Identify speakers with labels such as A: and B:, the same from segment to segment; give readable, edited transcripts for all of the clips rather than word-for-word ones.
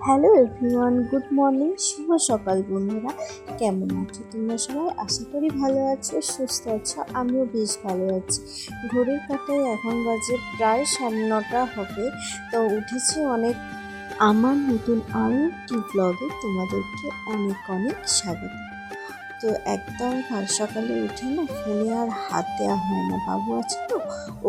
A: Hello everyone, good morning, শুভ সকাল বন্ধুরা। কেমন আছো তোমরা সবাই? আশা করি ভালো আছো, সুস্থ আছো। আমিও বেশ ভালো আছি। ঘড়ির কাঁটায় এখন বাজে প্রায় 9:30 হবে। তো উঠেছে অনেক। আমার নতুন আরও একটি ব্লগে তোমাদেরকে অনেক অনেক স্বাগত। তো একদম সকালে উঠে না ফোনে আর হাত দেওয়া হয় না। বাবু আছে তো,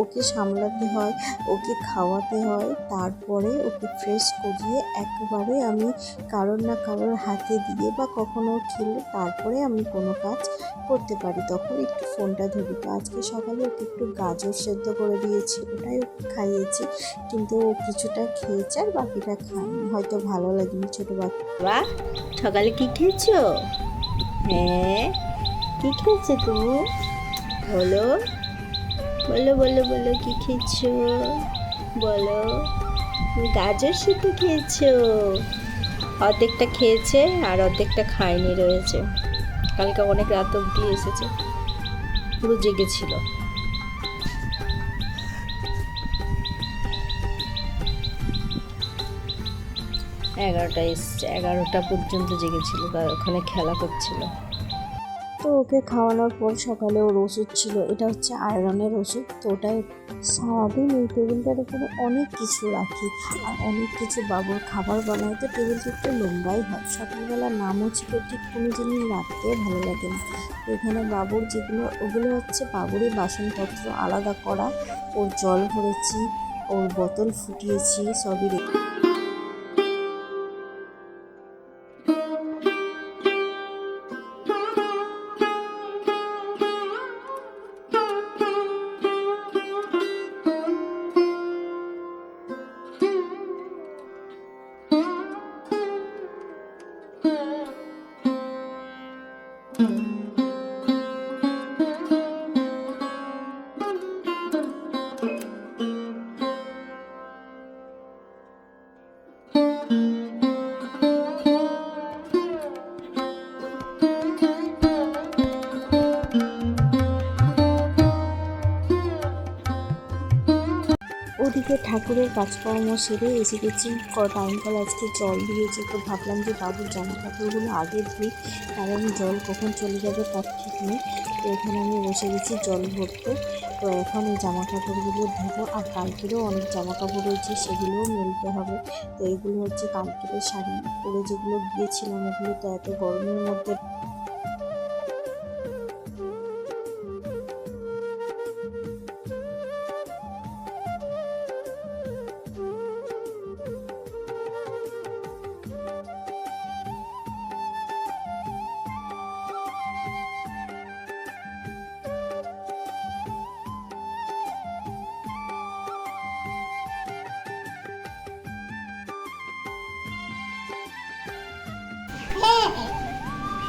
A: ওকে সামলাতে হয়, ওকে খাওয়াতে হয়, তারপরে ওকে ফ্রেশ করিয়ে একবারে আমি কারোর না কারোর হাতে দিয়ে বা কখনো খেলে তারপরে আমি কোনো কাজ করতে পারি, তখন একটু ফোনটা ধরি। তো আজকে সকালে ওকে একটু গাজর সেদ্ধ করে দিয়েছি, ওটাই ওকে খাইয়েছি, কিন্তু ও কিছুটা খেয়েছে আর বাকিটা খায়নি, হয়তো ভালো লাগেনি ছোটো বাচ্চা। সকালে কি খেয়েছো? হ্যাঁ, কি খেয়েছো তুমি? বলো বলো বলো বলো, কি খেয়েছো বলো। গাজর সেদ্ধ খেয়েছো? অর্ধেকটা খেয়েছে আর অর্ধেকটা খায়নি, রয়েছে। কালকে অনেক রাত অবধি এসেছে, পুরো জেগেছিল। এগারোটা এসছে, 11টা পর্যন্ত জেগেছিল, ওখানে খেলা করছিল। তো ওকে খাওয়ানোর পর সকালে ওর ওষুধ ছিল, এটা হচ্ছে আয়রনের ওষুধ। তো ওটাই সারাদিন এই টেবিলটার উপরে অনেক কিছু রাখি আর অনেক কিছু বাবুর খাবার বানাই, তো টেবিলটা একটু নোংরাই হয়। সকালবেলা নামও ছিল, ঠিক কোনো জিনিস রাখতে ভালো লাগে না। এখানে বাবুর যেগুলো, ওগুলো হচ্ছে বাবুরই বাসনপত্র আলাদা করা। ওর জল ভরেছি, ওর বোতল ফুটিয়েছি, সবই রেখে। ওদিকে ঠাকুরের কাজকর্ম সেরে এসে গেছি। টাইম কল আজকে জল দিয়েছে, তো ভাবলাম যে বাবুর জামা কাপড়গুলো আগে ধুই, কারণ জল কখন চলে যাবে তার ঠিক নেই। তো এখানে আমি বসে গেছি জল ভরতে। তো এখন এই জামা কাপড়গুলো ধোবো, আর কালকেরও অনেক জামা কাপড় রয়েছে, সেগুলোও মেলতে হবে। তো এগুলো হচ্ছে কালকের শাড়ি পরে যেগুলো গিয়েছিলাম, ওগুলো তো এত গরমের মধ্যে।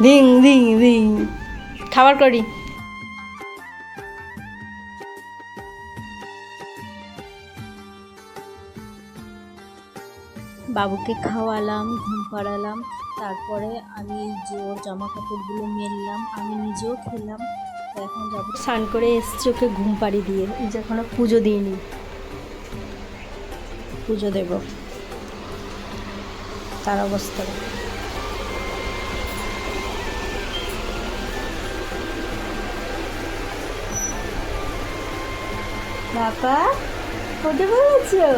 B: দিং দিং দিং, খাবার করি।
A: বাবুকে খাওয়ালাম, ঘুম পাড়ালাম, তারপরে আমি যে ওর জামা কাপড়গুলো মেললাম, আমি নিজেও খেলাম। তো এখন যাবো,
B: স্নান করে এসছি, ওকে ঘুম পাড়িয়ে দিয়ে। এই যে এখনো পুজো দিইনি, পুজো দেব। তার অবস্থা বাবা, কোথায় বলেছো?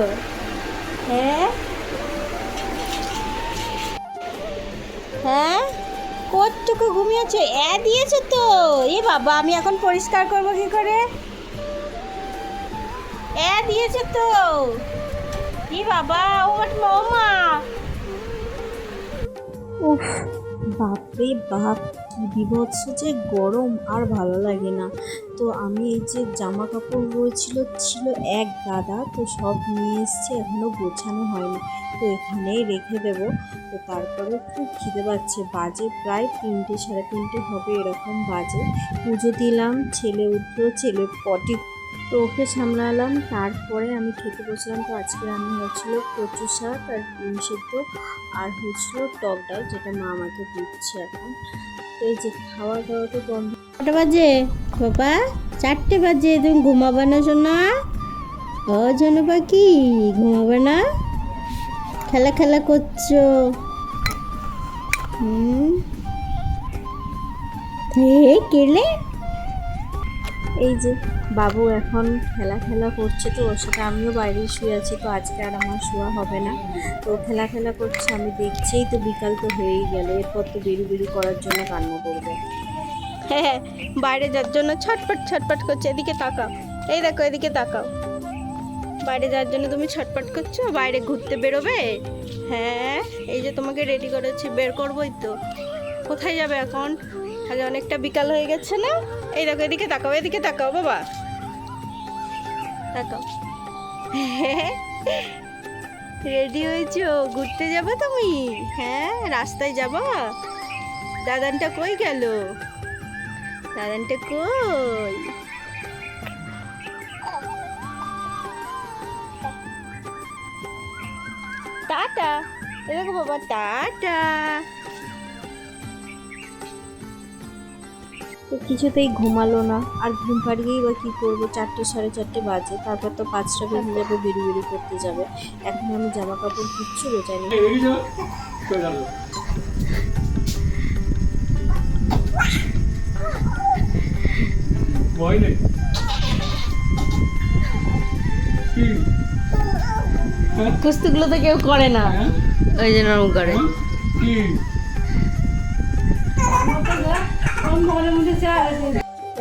B: হ্যাঁ হ্যাঁ, কতটুকু ঘুমিয়েছো? দিয়েছো তো। এ বাবা, আমি এখন পরিষ্কার করবো কি করে? দিয়েছে তো। ই বাবা, ও মা।
A: উফ, বাপরে বাপ, কি বিভৎস যে গরম, আর ভালো লাগে না। তো আমি এই যে জামা কাপড় ছিল এক গাদা, তো সব নিয়ে এসছে, এখনো গোছানো হয়নি। তো এখানেই রেখে দেব। তো তারপরে খুব খিদে পাচ্ছে, বাজে প্রায় 3টে, 3:30 হবে এরকম বাজে। পুজো দিলাম, ছেলে উঠলো, ছেলে পটি, তো ওকে সামলালাম, তারপরে আমি খেতে বসলাম। তো আজকে রান্না হয়েছিল কচু শাক আর ডিম সেদ্ধ, আর হয়েছিল টক ডাল, যেটা মা আমাকে দিচ্ছে এখন। তো এই যে খাওয়া দাওয়া তো বন্ধ।
B: কটা বাজে বাবা? 4টে বাজে। তুমি ঘুমাবে না সোনা? ও জন্য পাখি, ঘুমাবে না? খেলা খেলা করছো। কেলে
A: এই যে বাবু এখন খেলা করছে, তো ওর সাথে আমিও বাইরেই শুয়ে আছি। তো আজকে আর আমার শোয়া হবে না, তো খেলা করছে আমি দেখছেই। তো বিকাল তো হয়েই গেল, এরপর তো বেরু করার জন্য কান্না করবে।
B: হ্যাঁ, বাইরে যাওয়ার জন্য ছটপট ছটপট করছে। এদিকে তাকাও, এই দেখো এদিকে তাকাও। বাইরে যাওয়ার জন্য তুমি ছটপট করছো, বাইরে ঘুরতে বেরোবে। হ্যাঁ, এই যে তোমাকে রেডি করেছি, বের করবোই তো। কোথায় যাবে এখন? আগে অনেকটা বিকাল হয়ে গেছে না? এই দেখো এদিকে তাকাও, এদিকে তাকাও বাবা, তাকাও। রেডি হয়েছো? ঘুরতে যাবে তুমি? হ্যাঁ, রাস্তায় যাবা? দাদানটা কই গেল? দাদানটা কই? টাটা। এরকম বাবা, টাটা।
A: তো কিছুতেই ঘুমালো না, আর ঘুম পাড়িয়েই বা কী করবো, 4টে 4:30 বাজে। তারপর তো 5টা বেজে যাবে, বেরু করতে যাবে। এখন আমি জামা কাপড় কিচ্ছু গোছাইনি।
B: কুস্তিগুলো তো কেউ করে না, ওই জন্য ওরকম করে।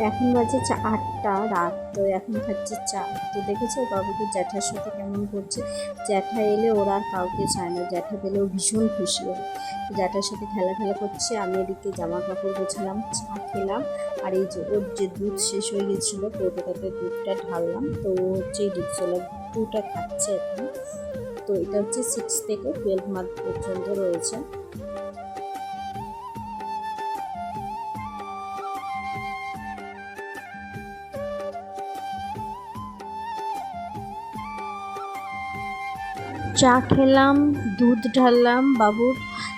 A: এখন বাজে 8টা রাত, তো এখন খাচ্ছে চা। তো দেখেছো বাবুকে জ্যাঠার সাথে কেমন করছে। জ্যাঠা এলে ওরা আর কাউকে চায় না, জ্যাঠা পেলেও ভীষণ খুশি হয়। তো জ্যাঠার সাথে খেলা করছে, আমি এদিকে জামা কাপড় গোছালাম, চা খেলাম। আর এই যে ওর যে দুধ শেষ হয়ে গেছিলো, তো ওটাতে দুধটা ঢাললাম। তো ও হচ্ছে এই ডিপসোলার দুধটা খাচ্ছে এখন। তো এটা হচ্ছে 6 থেকে 12 মান্থ পর্যন্ত রয়েছে। চা খেলাম, দুধ ঢাললাম বাবুর।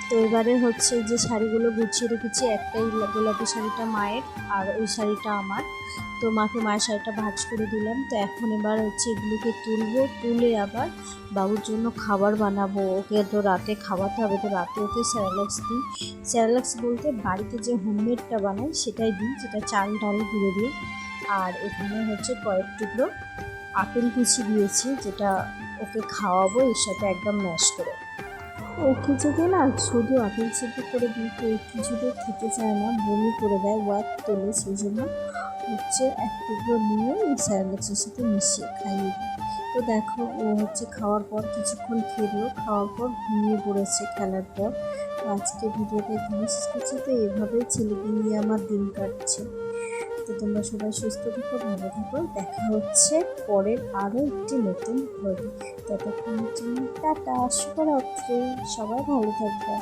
A: তো এবারে হচ্ছে যে শাড়িগুলো গুছিয়ে রেখেছি, একটাই গোলাপি শাড়িটা মায়ের, আর ওই শাড়িটা আমার। তো মাকে মায়ের শাড়িটা ভাঁজ করে দিলাম। তো এখন এবার হচ্ছে এগুলোকে তুলবো, তুলে আবার বাবুর জন্য খাবার বানাবো। ওকে তো রাতে খাওয়াতে হবে, তো রাতে ওকে স্যারেলাক্স দিই। স্যারেলাক্স বলতে বাড়িতে যে হোমমেডটা বানাই সেটাই দিই, যেটা চাল ডাল গুঁড়ো দিয়ে। আর এখানে হচ্ছে কয়েক টুকরো আপেল কুচি দিয়েছি, যেটা ওকে খাওয়াবো এর সাথে একদম ম্যাশ করে। ও কিছুতে না শুধু আপেল সিদ্ধ করে দিই, তো কিছুতে খেতে চায় না, বমি করে দেয়, ওয়াক তোলে। সেই জন্য হচ্ছে এক টুকরো নিয়ে এই স্যারেলাক্সের সাথে মিশিয়ে খাইয়ে দিই। তো দেখো ও হচ্ছে খাওয়ার পর কিছুক্ষণ খেলো, খাওয়ার পর ঘুমিয়ে পড়েছে খেলার পর। তো আজকে ভিডিওটা এখানে শেষ করছি। তো এভাবেই ছেলেকে নিয়ে আমার দিন কাটছে। তো তোমরা সবাই সুস্থ থাকো, ভালো থাকো। দেখা হচ্ছে পরের আরও একটি নতুন ভিডিও। ততক্ষণের জন্য টাটা, শুভরাত্রি, সবাই ভালো থাকবে।